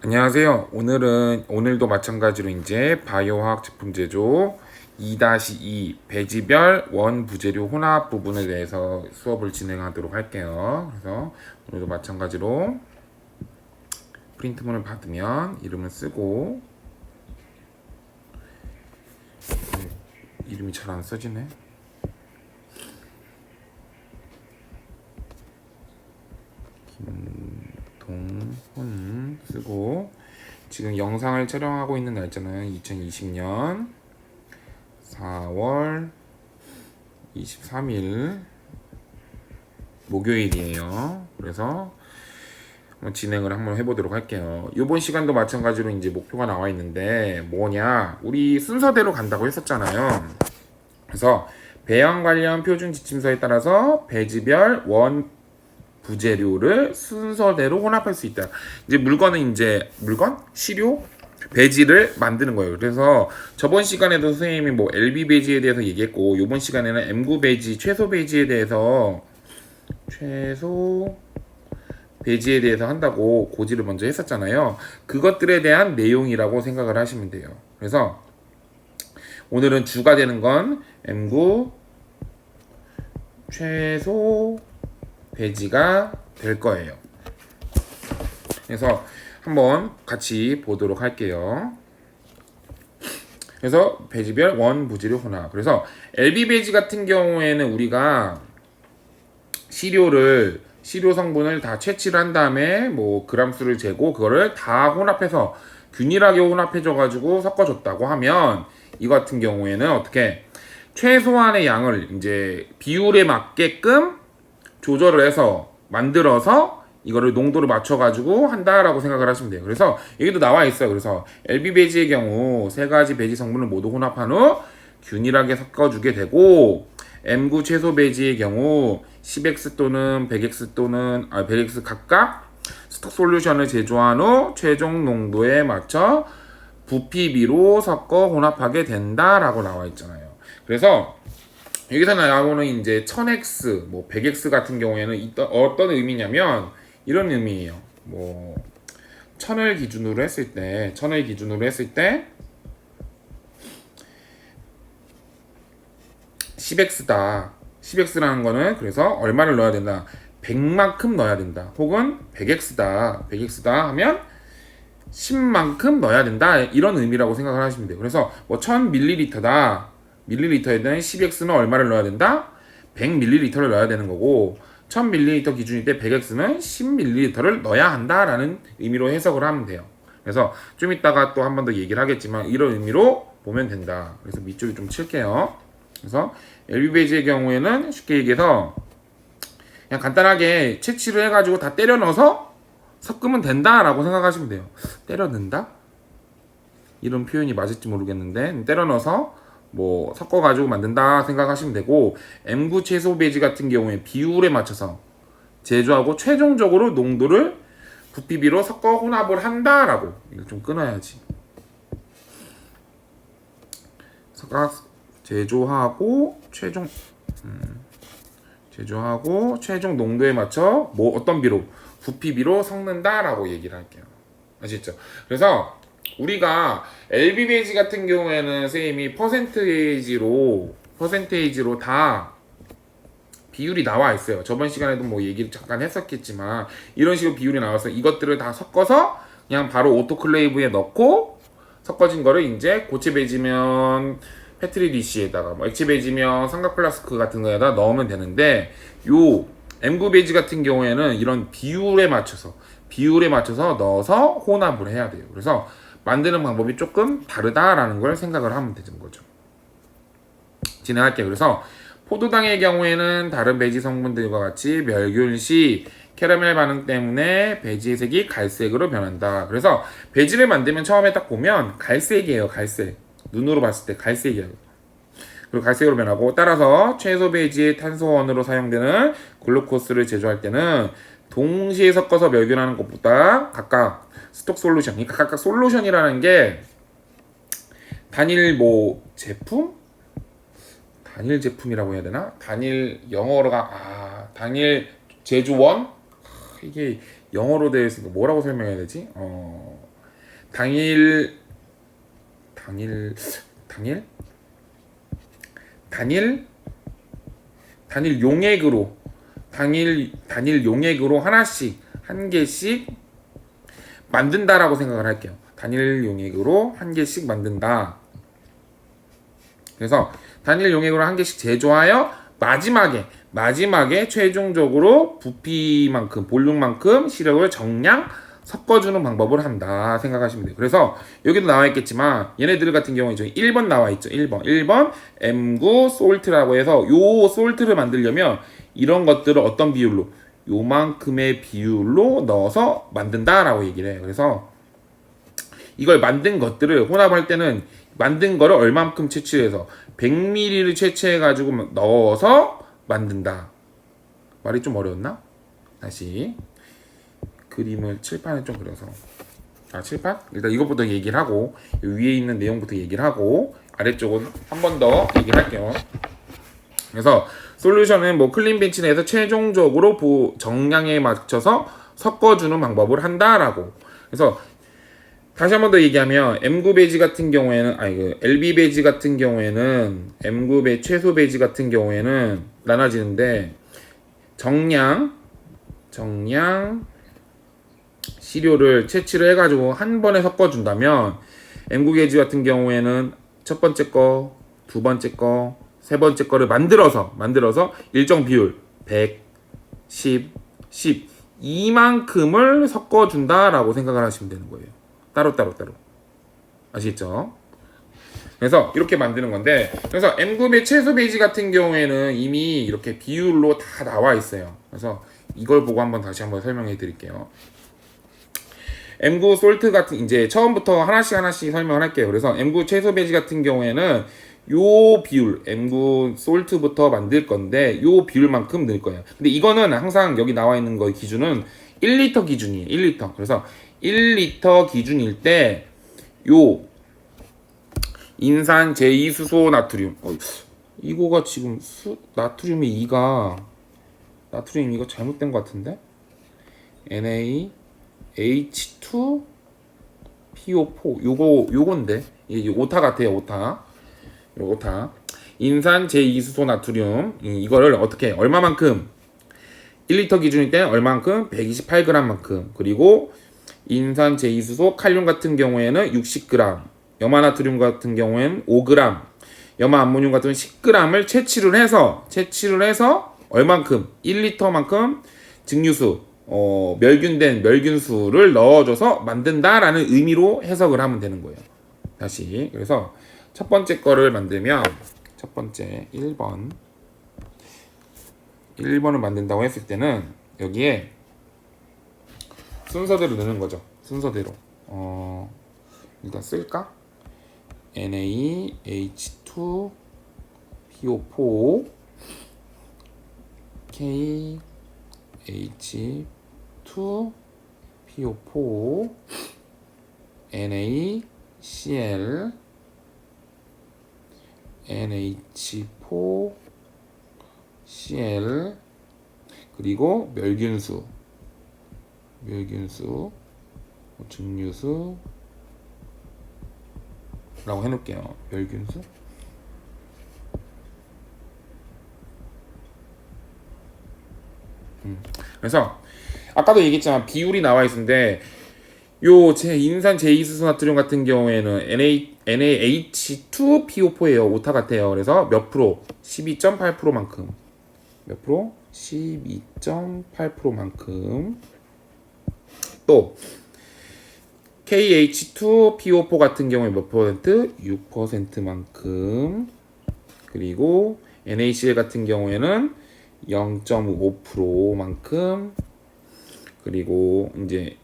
안녕하세요. 오늘도 마찬가지로 이제 바이오화학 제품 제조 2-2 배지별 원부재료 혼합 부분에 대해서 수업을 진행하도록 할게요. 그래서 오늘도 마찬가지로 프린트문을 받으면 이름을 쓰고 이름이 잘 안 써지네. 김동훈 쓰고 지금 영상을 촬영하고 있는 날짜는 2020년 4월 23일 목요일이에요. 그래서 진행을 한번 해보도록 할게요. 이번 시간도 마찬가지로 이제 목표가 나와 있는데 뭐냐, 우리 순서대로 간다고 했었잖아요. 그래서 배양 관련 표준 지침서에 따라서 배지별 원 부재료를 순서대로 혼합할 수 있다. 이제 물건은 시료 배지를 만드는 거예요. 그래서 저번 시간에도 선생님이 뭐 LB 배지에 대해서 얘기했고, 이번 시간에는 M9 배지, 최소 배지에 대해서 한다고 고지를 먼저 했었잖아요. 그것들에 대한 내용이라고 생각을 하시면 돼요. 그래서 오늘은 주가 되는 건 M9 최소 배지가 될 거예요. 그래서 한번 같이 보도록 할게요. 그래서 배지별 원부재료 혼합. 그래서 LB 배지 같은 경우에는 우리가 시료 성분을 다 채취를 한 다음에 뭐 그람수를 재고 그거를 다 혼합해서 균일하게 혼합해줘 가지고 섞어줬다고 하면, 이 같은 경우에는 어떻게 최소한의 양을 이제 비율에 맞게끔 조절을 해서 만들어서 이거를 농도를 맞춰가지고 한다라고 생각을 하시면 돼요. 그래서 여기도 나와 있어요. 그래서 LB 배지의 경우 세 가지 배지 성분을 모두 혼합한 후 균일하게 섞어주게 되고, M9 최소 배지의 경우 10X 또는 100X 각각 스톡 솔루션을 제조한 후 최종 농도에 맞춰 부피비로 섞어 혼합하게 된다라고 나와 있잖아요. 그래서 여기서 나오는 이제 1000X, 뭐 100X 같은 경우에는 어떤 의미냐면 이런 의미예요. 뭐 1000을 기준으로 했을 때 10X다. 10X라는 거는 그래서 얼마를 넣어야 된다. 100만큼 넣어야 된다. 혹은 100X다 하면 10만큼 넣어야 된다. 이런 의미라고 생각을 하시면 돼요. 그래서 뭐 1000ml다. 밀리리터에는 10X는 얼마를 넣어야 된다? 100ml를 넣어야 되는 거고, 1000ml 기준일 때 100X는 10ml를 넣어야 한다라는 의미로 해석을 하면 돼요. 그래서 좀 이따가 또 한 번 더 얘기를 하겠지만 이런 의미로 보면 된다. 그래서 밑줄을 좀 칠게요. 그래서 LB 배지의 경우에는 쉽게 얘기해서 그냥 간단하게 채취를 해가지고 다 때려 넣어서 섞으면 된다라고 생각하시면 돼요. 때려 넣는다? 이런 표현이 맞을지 모르겠는데 때려 넣어서 뭐 섞어가지고 만든다 생각하시면 되고, M9 채소 배지 같은 경우에 비율에 맞춰서 제조하고 최종적으로 농도를 부피비로 섞어 혼합을 한다라고. 이거 좀 끊어야지. 제조하고 최종 농도에 맞춰 뭐 어떤 비로 부피비로 섞는다라고 얘기를 할게요. 아시죠? 그래서 우리가 LB 배지 같은 경우에는 선생님이 퍼센테이지로 다 비율이 나와 있어요. 저번 시간에도 뭐 얘기를 잠깐 했었겠지만 이런 식으로 비율이 나와서 이것들을 다 섞어서 그냥 바로 오토클레이브에 넣고 섞어진 거를 이제 고체 배지면 페트리 디시에다가 뭐 액체 배지면 삼각 플라스크 같은 거에다 넣으면 되는데, 요 M9 배지 같은 경우에는 이런 비율에 맞춰서 넣어서 혼합을 해야 돼요. 그래서 만드는 방법이 조금 다르다라는 걸 생각을 하면 되는 거죠. 진행할게요. 그래서 포도당의 경우에는 다른 배지 성분들과 같이 멸균 시 캐러멜 반응 때문에 배지의 색이 갈색으로 변한다. 그래서 배지를 만들면 처음에 딱 보면 갈색이에요. 갈색. 눈으로 봤을 때 갈색이에요. 그리고 갈색으로 변하고, 따라서 최소 배지의 탄소원으로 사용되는 글루코스를 제조할 때는 동시에 섞어서 멸균하는 것보다 각각 스톡 솔루션, 그러니까 각각 솔루션이라는 게 단일 제품이라고 해야 되나? 단일 제조원? 이게 영어로 되어 있으니까 뭐라고 설명해야 되지? 당일 당일 당일 단일 단일 용액으로 단일 용액으로 하나씩 한 개씩 만든다라고 생각을 할게요. 단일 용액으로 한 개씩 만든다. 그래서 단일 용액으로 한 개씩 제조하여 마지막에 최종적으로 부피만큼 볼륨만큼 시력을 정량 섞어주는 방법을 한다 생각하시면 돼요. 그래서 여기도 나와 있겠지만 얘네들 같은 경우에 저희 1번 나와 있죠. 1번 M9 솔트라고 해서 요 솔트를 만들려면 이런 것들을 어떤 비율로 요만큼의 비율로 넣어서 만든다라고 얘기를 해요. 그래서 이걸 만든 것들을 혼합할 때는 만든 거를 얼만큼 채취해서 100ml를 채취해가지고 넣어서 만든다. 말이 좀 어려웠나? 다시 그림을 칠판에 좀 그려서 칠판? 일단 이것부터 얘기를 하고 위에 있는 내용부터 얘기를 하고 아래쪽은 한 번 더 얘기를 할게요. 그래서 솔루션은 뭐 클린 벤치 내에서 최종적으로 정량에 맞춰서 섞어주는 방법을 한다라고. 그래서 다시 한 번 더 얘기하면 M9 배지 같은 경우에는 LB 배지 같은 경우에는 M9 최소 배지 같은 경우에는 나눠지는데 정량 시료를 채취를 해가지고 한 번에 섞어준다면 M9 배지 같은 경우에는 첫 번째 거, 두 번째 거, 세 번째 거를 만들어서 일정 비율 100, 10 이만큼을 섞어준다라고 생각을 하시면 되는 거예요. 따로 아시겠죠? 그래서 이렇게 만드는 건데, 그래서 M9배 최소 베이지 같은 경우에는 이미 이렇게 비율로 다 나와 있어요. 그래서 이걸 보고 다시 한번 설명해 드릴게요. M9 솔트 같은 이제 처음부터 하나씩 설명을 할게요. 그래서 M9 최소 베이지 같은 경우에는 요 비율 M9 솔트부터 만들 건데 요 비율만큼 넣을 거예요. 근데 이거는 항상 여기 나와 있는 거 기준은 1리터 기준이에요. 1리터. 그래서 1리터 기준일 때 요 인산 제2수소 나트륨 이거가 지금 나트륨 2가 잘못된 것 같은데 NaH2PO4 요건데 이게 오타 같아요. 오타 인산 제2수소 나트륨 이거를 어떻게 얼마만큼 1리터 기준일 때 얼마만큼 128g만큼 그리고 인산 제2수소 칼륨 같은 경우에는 60g 염화나트륨 같은 경우에는 5g 염화암모늄 같은 경우는 10g을 채취를 해서 얼만큼 1리터만큼 증류수 멸균된 멸균수를 넣어줘서 만든다라는 의미로 해석을 하면 되는 거예요. 다시 그래서 첫 번째 거를 만들면 첫 번째 1번을 만든다고 했을 때는 여기에 순서대로 넣는 거죠. 순서대로 일단 쓸까? NaH2PO4 KH2PO4 NaCl NH4Cl 그리고 멸균수 증류수 라고 해놓을게요. 멸균수 그래서 아까도 얘기했지만 비율이 나와 있는데 요 인산 제2수소 나트륨 같은 경우에는 NaH2PO4예요. 오타 같아요. 그래서 몇 프로? 12.8%만큼 몇 프로? 12.8%만큼 또 KH2PO4 같은 경우에 몇 퍼센트? 6%만큼 그리고 NaCl 같은 경우에는 0.5%만큼 그리고 이제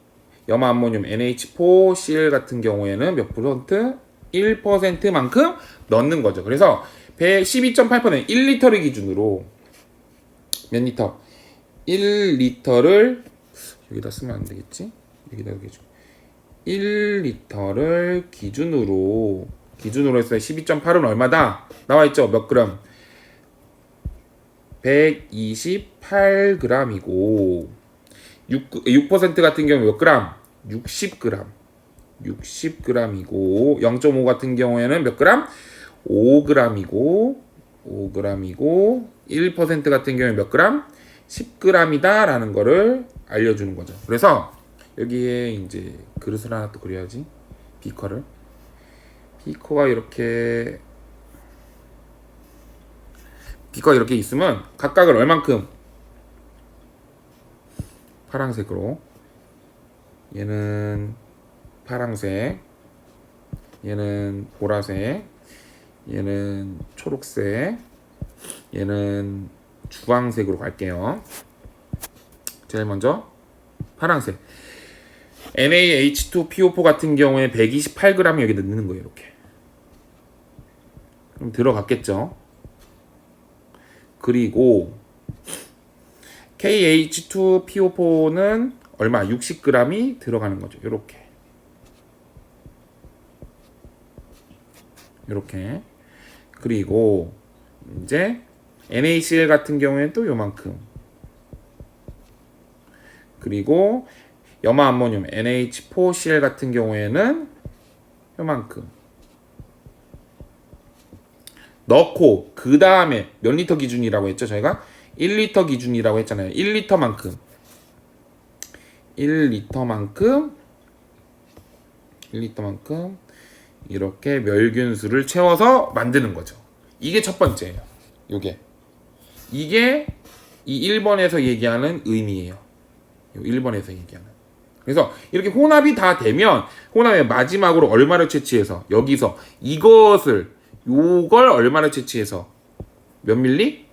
염화암모늄 NH4Cl 같은 경우에는 몇 퍼센트? 1%만큼 넣는 거죠. 그래서 12.8% 1리터를 기준으로 몇 리터? 1리터를 여기다 쓰면 안 되겠지? 여기다 해줘. 1리터를 기준으로 했어요. 12.8은 얼마다? 나와 있죠? 몇 그램? 128g이고 6% 같은 경우 몇 그램? 60g. 60g이고 0.5 같은 경우에는 몇 그램? 5g이고 1% 같은 경우에 몇 그램? 10g이다 라는 거를 알려주는 거죠. 그래서 여기에 이제 그릇을 하나 또 그려야지. 비커가 이렇게 있으면 각각을 얼만큼 파란색으로, 얘는 파란색, 얘는 보라색, 얘는 초록색, 얘는 주황색으로 갈게요. 제일 먼저 파란색 NaH2PO4 같은 경우에 128g 여기 넣는 거예요. 이렇게 그럼 들어갔겠죠. 그리고 KH2PO4는 얼마? 60g이 들어가는 거죠. 이렇게. 그리고 이제 NaCl 같은 경우에는 또 요만큼. 그리고 염화암모늄 NH4Cl 같은 경우에는 요만큼 넣고, 그 다음에 몇 리터 기준이라고 했죠? 저희가 1리터 기준이라고 했잖아요. 1리터만큼 이렇게 멸균수를 채워서 만드는 거죠. 이게 첫 번째예요. 이게 이 1번에서 얘기하는 의미예요. 1번에서 얘기하는. 그래서 이렇게 혼합이 다 되면 혼합의 마지막으로 얼마를 채취해서, 여기서 요걸 얼마를 채취해서 몇 밀리?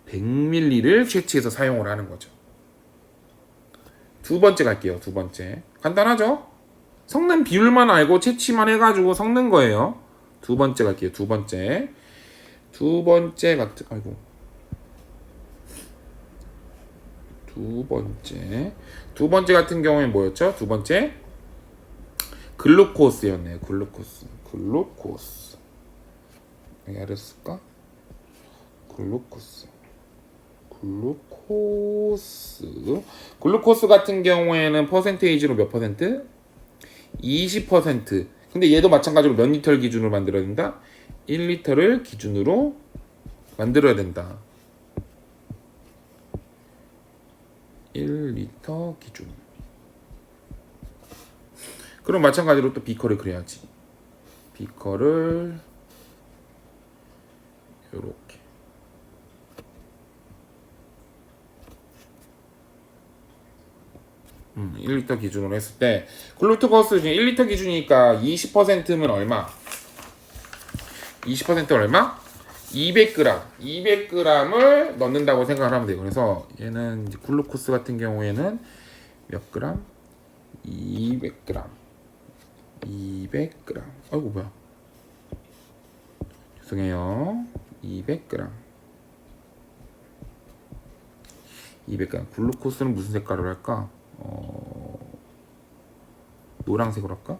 100ml를 채취해서 사용을 하는 거죠. 두 번째 갈게요. 두 번째. 간단하죠? 섞는 비율만 알고 채취만 해가지고 섞는 거예요. 두 번째 갈게요. 두 번째 같은 경우에 뭐였죠? 두 번째 글루코스였네요. 글루코스. 여기 알았을까? 글루코스 같은 경우에는 퍼센테이지로 몇 퍼센트? 20%. 근데 얘도 마찬가지로 몇 리터를 기준으로 만들어야 된다? 1리터를 기준으로 만들어야 된다. 1리터 기준. 그럼 마찬가지로 또 비커를 그려야지. 비커를 요렇게. 음, 1리터 기준으로 했을 때 글루코스 중에 1리터 기준이니까 20%면 얼마? 20% 얼마? 200g을 넣는다고 생각을 하면 돼요. 그래서 얘는 이제 글루코스 같은 경우에는 몇 그램? 200g. 아이고 뭐야? 죄송해요. 200g. 글루코스는 무슨 색깔로 할까? 노란색으로 할까?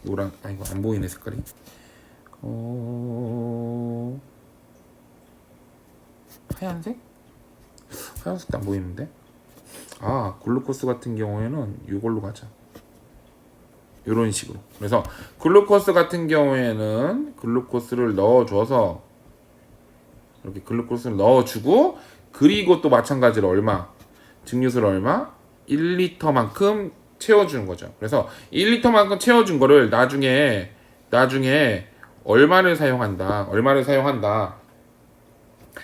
이거 안 보이네 색깔이. 하얀색? 하얀색도 안 보이는데? 글루코스 같은 경우에는 이걸로 가자. 이런 식으로. 그래서 글루코스 같은 경우에는 글루코스를 넣어줘서 이렇게 글루코스를 넣어주고, 그리고 또 마찬가지로 얼마? 증류수를 얼마? 1리터만큼 채워주는 거죠. 그래서 1리터만큼 채워준 거를 나중에 얼마를 사용한다.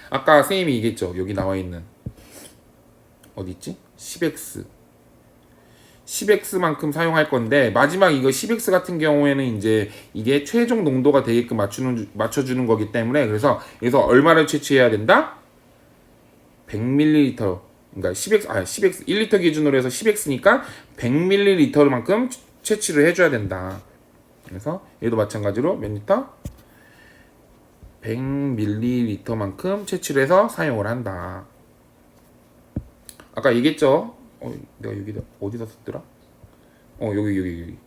아까 선생님이 얘기했죠. 여기 나와 있는 어디 있지? 10X만큼 사용할 건데, 마지막 이거 10X 같은 경우에는 이제 이게 최종 농도가 되게끔 맞춰주는 거기 때문에, 그래서 여기서 얼마를 채취해야 된다? 100ml. 그러니까 10X 1리터 기준으로 해서 10X니까 100ml만큼 채취를 해줘야 된다. 그래서 얘도 마찬가지로 몇 리터? 100ml만큼 채취를 해서 사용을 한다. 아까 얘기했죠? 내가 여기다 어디다 썼더라? 여기.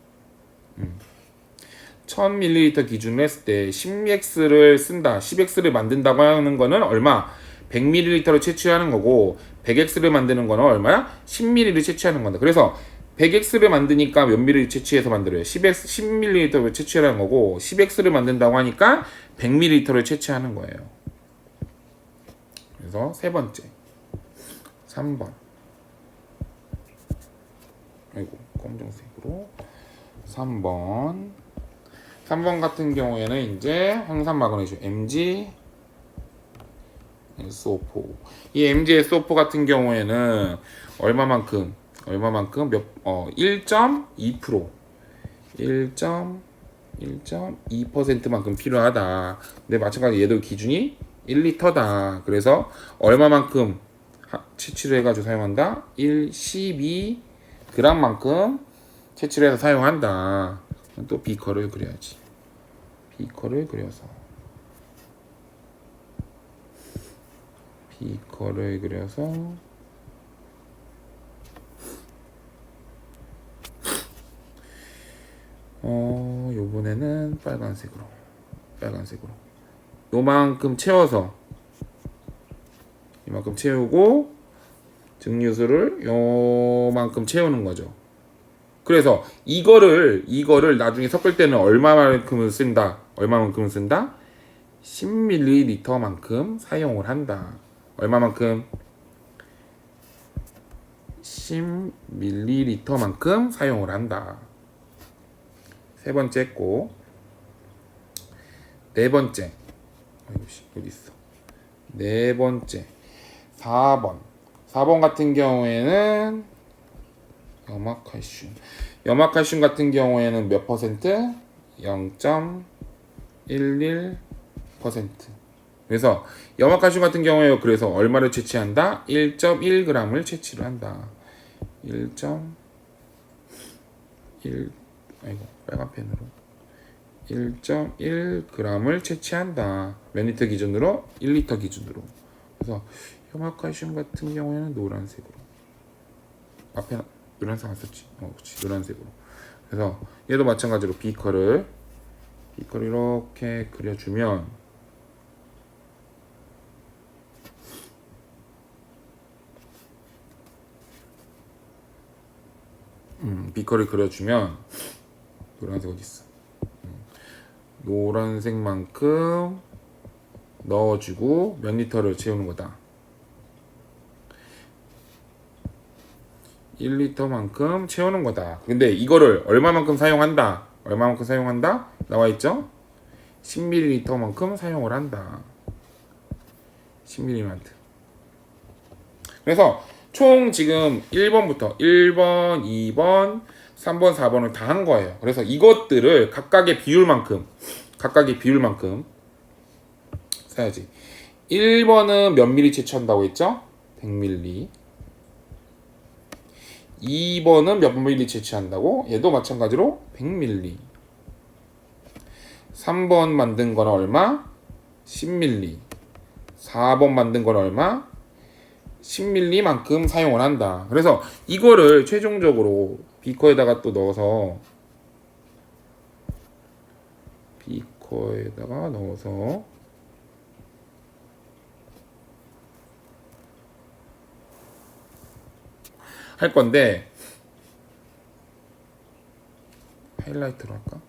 1000ml 기준으로 했을 때 10X를 쓴다. 10X를 만든다고 하는 거는 얼마? 100ml를 채취하는 거고, 100X를 만드는 거는 얼마야? 10ml를 채취하는 건다. 그래서 100X를 만드니까 몇 ml 채취해서 만들어요? 10ml를 채취하는 거고 10X를 만든다고 하니까 100ml를 채취하는 거예요. 그래서 세 번째 3번 아이고 검정색으로 3번 같은 경우에는 이제 황산 마그네슘 MgSO4 이 MgSO4 같은 경우에는 얼마만큼 1.2% 1.2%만큼 필요하다. 근데 마찬가지 얘도 기준이 1리터다. 그래서 얼마만큼 채취를 해가지고 사용한다? 12g만큼 채취를 해서 사용한다. 또 비커를 그려야지. 비커를 그려서 요번에는 빨간색으로 요만큼 채워서 이만큼 채우고 증류수를 요만큼 채우는 거죠. 그래서 이거를 나중에 섞을 때는 얼마만큼을 쓴다? 10ml만큼 사용을 한다. 얼마만큼? 10ml만큼 사용을 한다. 세 번째 했고 네 번째 어디 있어? 네 번째 4번 같은 경우에는 염화칼슘 같은 경우에는 몇 퍼센트? 0.11%. 그래서 염화칼슘 같은 경우에 그래서 얼마를 채취한다? 1.1g을 채취를 한다. 1.1 아이고 빨간 펜으로 1.1g을 채취한다. 몇 리터 기준으로? 1리터 기준으로. 그래서 염화칼슘 같은 경우에는 노란색으로. 앞에 노란색 안 썼지? 그렇지. 노란색으로. 그래서 얘도 마찬가지로 비커를 이렇게 그려주면 비커를 그려주면 노란색 어디 있어? 노란색만큼 넣어주고 몇 리터를 채우는 거다. 1리터만큼 채우는 거다. 근데 이거를 얼마만큼 사용한다? 나와 있죠? 10ml만큼 사용을 한다. 10ml. 그래서 총 지금 1번부터 1번, 2번, 3번, 4번을 다 한 거예요. 그래서 이것들을 각각의 비율만큼 써야지. 1번은 몇 ml 채취한다고 했죠? 100ml. 2번은 몇 ml 채취한다고? 얘도 마찬가지로 100ml. 3번 만든 건 얼마? 10ml. 4번 만든 건 얼마? 10ml만큼 사용을 한다. 그래서 이거를 최종적으로 비커에다가 또 넣어서 할 건데 하이라이트로 할까?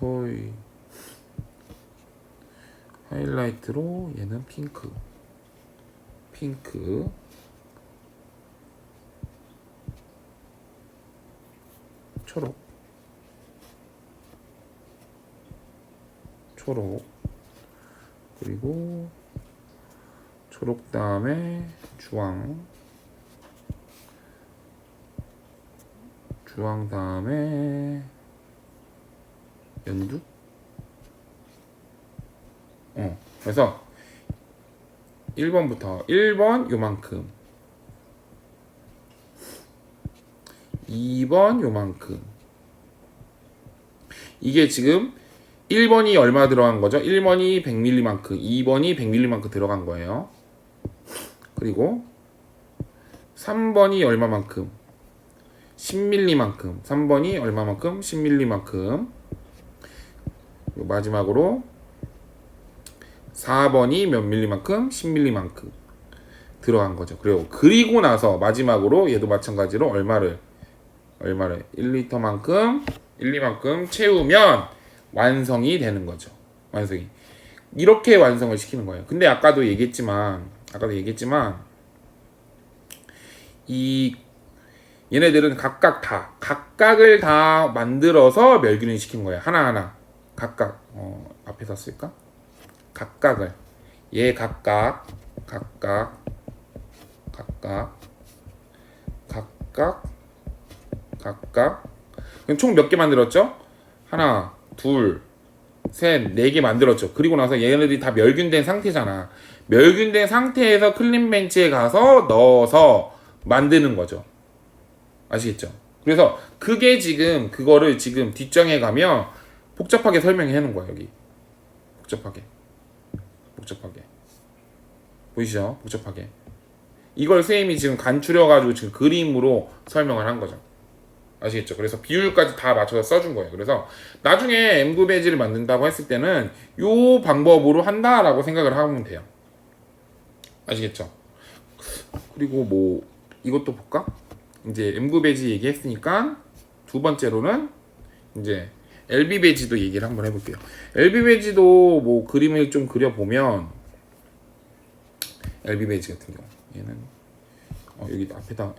호이 하이라이트로 얘는 핑크 초록 그리고 초록 다음에 주황 다음에 연두 그래서 1번부터 1번 요만큼 2번 요만큼 이게 지금 1번이 얼마 들어간 거죠? 1번이 100ml만큼 2번이 100ml만큼 들어간 거예요. 그리고 3번이 얼마만큼? 10ml만큼 3번이 얼마만큼? 10ml만큼 마지막으로 4번이 몇 밀리만큼? 10밀리만큼 들어간 거죠. 그리고 나서 마지막으로 얘도 마찬가지로 얼마를 1리터만큼 채우면 완성이 되는 거죠. 완성이. 이렇게 완성을 시키는 거예요. 근데 아까도 얘기했지만 이 얘네들은 각각을 다 만들어서 멸균을 시키는 거예요. 하나하나 각각 앞에다 쓸까? 각각을 얘 각각 그럼 총 몇 개 만들었죠? 하나, 둘, 셋, 네 개 만들었죠. 그리고 나서 얘네들이 다 멸균된 상태잖아. 멸균된 상태에서 클린벤치에 가서 넣어서 만드는 거죠. 아시겠죠? 그래서 그거를 지금 뒷장에 가면 복잡하게 설명해 놓은 거야. 여기 복잡하게 보이시죠? 복잡하게 이걸 선생님이 지금 간추려가지고 지금 그림으로 설명을 한 거죠. 아시겠죠? 그래서 비율까지 다 맞춰서 써준 거예요. 그래서 나중에 M9 배지를 만든다고 했을 때는 요 방법으로 한다라고 생각을 하면 돼요. 아시겠죠? 그리고 뭐 이것도 볼까? 이제 M9 배지 얘기했으니까 두 번째로는 이제 LB 배지도 얘기를 한번 해볼게요. LB 배지도 뭐 그림을 좀 그려보면 LB 배지 같은 경우 얘는 여기 앞에다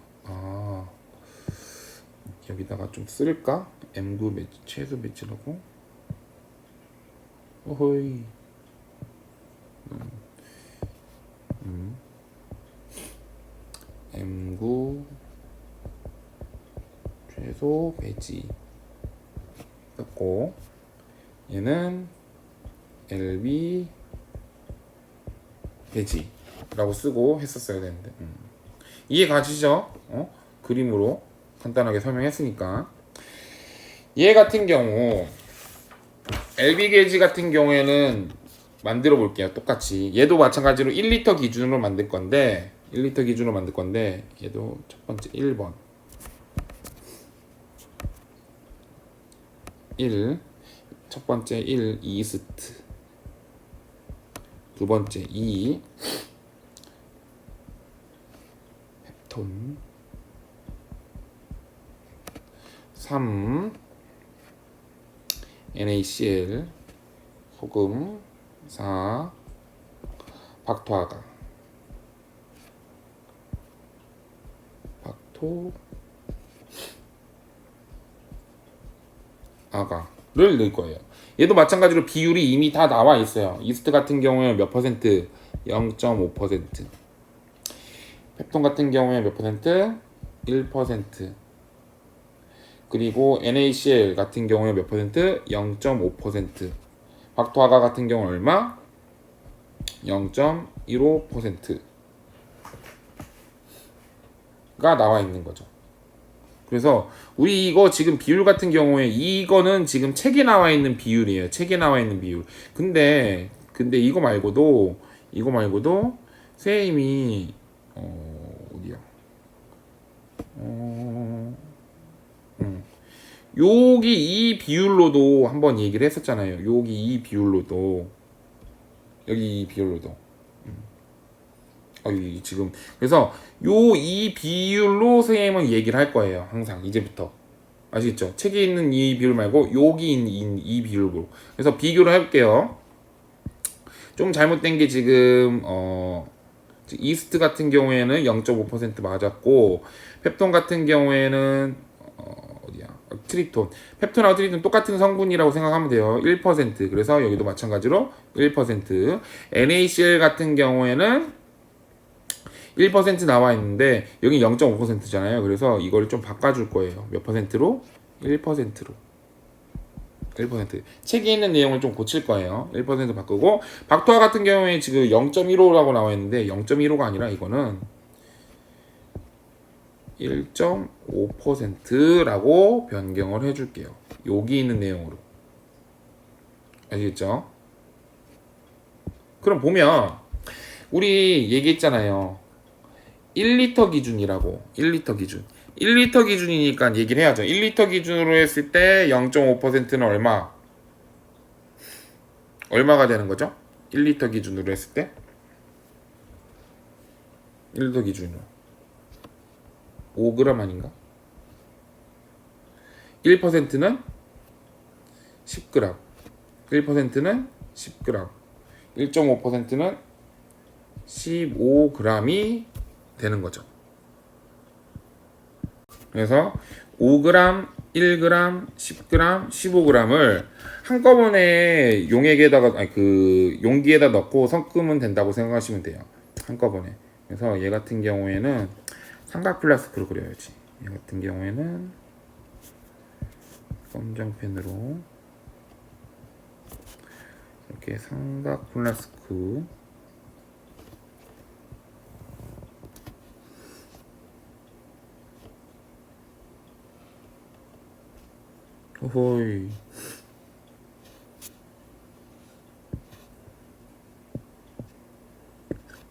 여기다가 좀 쓸까? M9 배지 최소 배지라고 어허이 M9 최소 배지 썼고 얘는 LB 배지라고 쓰고 했었어야 되는데 이해 가시죠? 그림으로 간단하게 설명했으니까. 얘 같은 경우 LB 배지 같은 경우에는 만들어 볼게요. 똑같이 얘도 마찬가지로 1리터 기준으로 만들 건데 얘도 첫 번째 1번 1첫 번째 1 이스트 두 번째 2 펩톤 3 NaCl 소금 4 박토아가를 넣을 거예요. 얘도 마찬가지로 비율이 이미 다 나와 있어요. 이스트 같은 경우에 몇 퍼센트? 0.5%. 펩톤 같은 경우에 몇 퍼센트? 1%. 그리고 NaCl 같은 경우에 몇 퍼센트? 0.5%. 박토아가 같은 경우는 얼마? 0.15%가 나와 있는 거죠. 그래서 우리 이거 지금 비율 같은 경우에 이거는 지금 책에 나와 있는 비율이에요. 책에 나와 있는 비율. 근데 이거 말고도 선생님이 어디야? 여기 이 비율로도 한번 얘기를 했었잖아요. 여기 이 비율로도 지금 그래서 이 비율로 선생님은 얘기를 할 거예요. 항상 이제부터 아시겠죠? 책에 있는 이 비율 말고 여기 있는 이 비율로. 그래서 비교를 해볼게요. 좀 잘못된 게 지금 이스트 같은 경우에는 0.5% 맞았고 펩톤 같은 경우에는 트립톤 펩톤하고 트립톤 똑같은 성분이라고 생각하면 돼요. 1%. 그래서 여기도 마찬가지로 1%. NaCl 같은 경우에는 1% 나와 있는데 여기 0.5%잖아요. 그래서 이걸 좀 바꿔줄 거예요. 몇 퍼센트로? 1%로. 1%. 책에 있는 내용을 좀 고칠 거예요. 1% 바꾸고 박토아 같은 경우에 지금 0.15라고 나와 있는데 0.15가 아니라 이거는 1.5%라고 변경을 해줄게요. 여기 있는 내용으로. 아시겠죠? 그럼 보면 우리 얘기했잖아요. 1리터 기준이라고. 1리터 기준. 1리터 기준이니까 얘기를 해야죠. 1리터 기준으로 했을 때 0.5%는 얼마가 되는 거죠? 1리터 기준으로 했을 때 1리터 기준으로 5g 아닌가? 1%는 10g, 1%는 10g, 1.5%는 15g이 되는 거죠. 그래서 5g, 1g, 10g, 15g을 한꺼번에 용기에다 넣고 섞으면 된다고 생각하시면 돼요. 한꺼번에. 그래서 얘 같은 경우에는 삼각 플라스크로 그려야지. 얘 같은 경우에는 검정펜으로 이렇게 삼각 플라스크 호이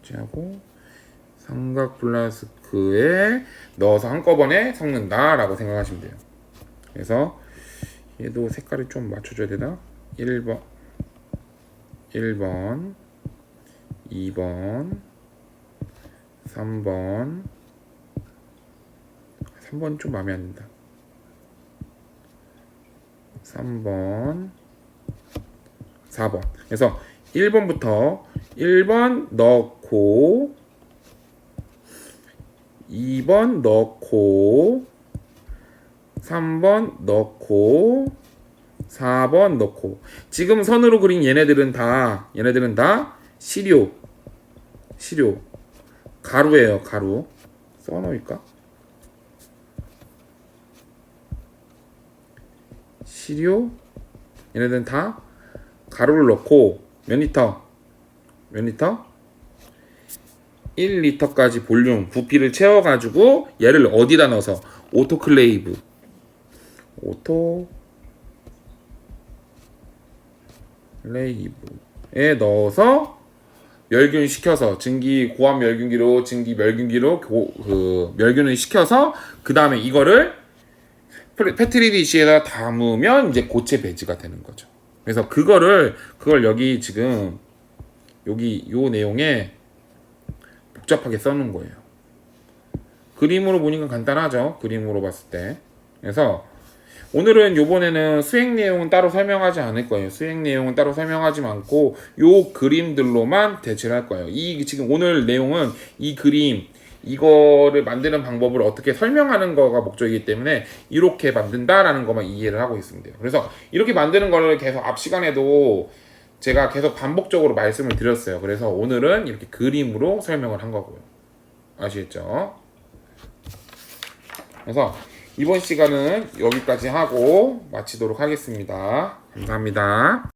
삭제하고 삼각 플라스크에 넣어서 한꺼번에 섞는다 라고 생각하시면 돼요. 그래서 얘도 색깔을 좀 맞춰줘야 되나? 1번 2번 3번 좀 마음에 안 든다. 3번 4번. 그래서 1번부터 1번 넣고 2번 넣고 3번 넣고 4번 넣고. 지금 선으로 그린 얘네들은 다 시료 가루예요. 가루 써놓을까? 시료 얘네들은 다 가루를 넣고 몇 리터? 1리터까지 볼륨 부피를 채워가지고 얘를 어디다 넣어서 오토클레이브에 넣어서 멸균시켜서 고압 멸균기로 멸균을 시켜서 그 다음에 이거를 페트리디시에다 담으면 이제 고체 배지가 되는 거죠. 그래서 그걸 여기 지금 여기 요 내용에 복잡하게 써놓은 거예요. 그림으로 보니까 간단하죠. 그림으로 봤을 때. 그래서 오늘은 요번에는 수행 내용은 따로 설명하지 않을 거예요. 수행 내용은 따로 설명하지 않고 요 그림들로만 대체를 할 거예요. 지금 오늘 내용은 이 그림 이거를 만드는 방법을 어떻게 설명하는 거가 목적이기 때문에 이렇게 만든다라는 것만 이해를 하고 있으면 돼요. 그래서 이렇게 만드는 거를 계속 앞 시간에도 제가 계속 반복적으로 말씀을 드렸어요. 그래서 오늘은 이렇게 그림으로 설명을 한 거고요. 아시겠죠? 그래서 이번 시간은 여기까지 하고 마치도록 하겠습니다. 감사합니다.